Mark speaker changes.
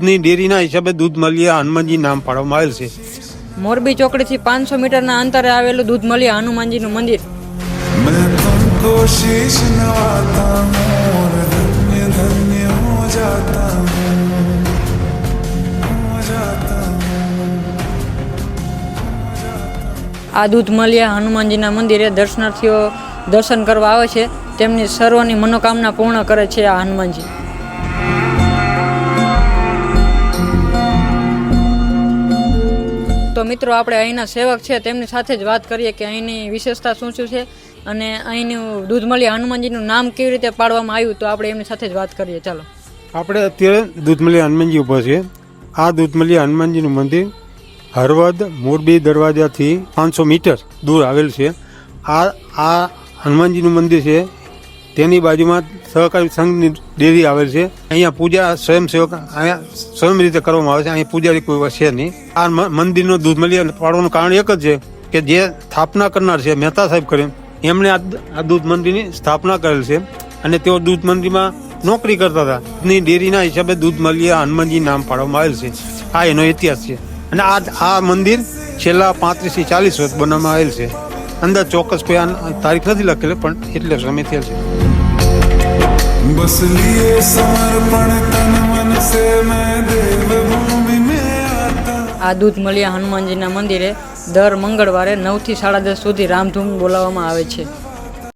Speaker 1: ની ડેરીના હિસાબે દૂધમલિયા હનુમાનજી નામ પાડવામાં આવેલ છે.
Speaker 2: મોરબી ચોકડીથી 500 મીટરના અંતરે આવેલું દૂધમલિયા હનુમાનજીનું મંદિર.
Speaker 3: मैं तुमको शीश नवाता हूँ और धन्य धन्य हो जाता हूँ, हो जाता हूँ.
Speaker 2: આ દૂધમલિયા હનુમાનજીના મંદિરે દર્શનાર્થીઓ દર્શન કરવા આવે છે. તેમની સર્વની મનોકામના પૂર્ણ કરે છે આ હનુમાનજી. તો મિત્રો, આપણે અહીંના સેવક છે તેમની સાથે જ વાત કરીએ કે અહીંની વિશેષતા શું શું છે અને અહીંનું દૂધમલિયા હનુમાનજીનું નામ કેવી રીતે પાડવામાં આવ્યું. તો આપણે એમની સાથે જ વાત કરીએ. ચાલો.
Speaker 1: આપણે અત્યારે દૂધમલિયા હનુમાનજી ઉપર છે. આ દૂધમલિયા હનુમાનજીનું મંદિર હળવદ મોરબી દરવાજાથી 500 મીટર દૂર આવેલ છે. આ હનુમાનજીનું મંદિર છે. તેની બાજુમાં સહકારી સંઘની ડેરી આવેલ છે. અહીંયા પૂજા સ્વયંસેવક અહીંયા સ્વયં રીતે કરવામાં આવે છે. અહીંયા પૂજારી કોઈ છે નહીં. આ મંદિરનો દૂધમલિયા પાડવાનું કારણ એક જ છે કે જે સ્થાપના કરનાર છે મહેતા સાહેબ કરીને એમણે આ દૂધ મંદિરની સ્થાપના કરેલ છે અને તેઓ દૂધ મંદિરમાં નોકરી કરતા હતા. ની ડેરીના હિસાબે દૂધમલિયા હનુમાનજી નામ પાડવામાં આવેલ છે. આ એનો ઇતિહાસ છે. અને આ મંદિર છેલ્લા 35 થી 40 વર્ષ બનાવવામાં આવેલ છે. અંદર ચોક્કસ કોઈ તારીખ નથી લખેલી, પણ એટલે સમય થયેલ છે.
Speaker 3: बस लिए समर्पण तन मन से मैं देवभूमि में आता.
Speaker 2: આ દૂધમલિયા હનુમાનજીના મંદિરે દર મંગળવારે 9 થી 10:30 સુધી રામધૂન બોલાવવામાં આવે છે.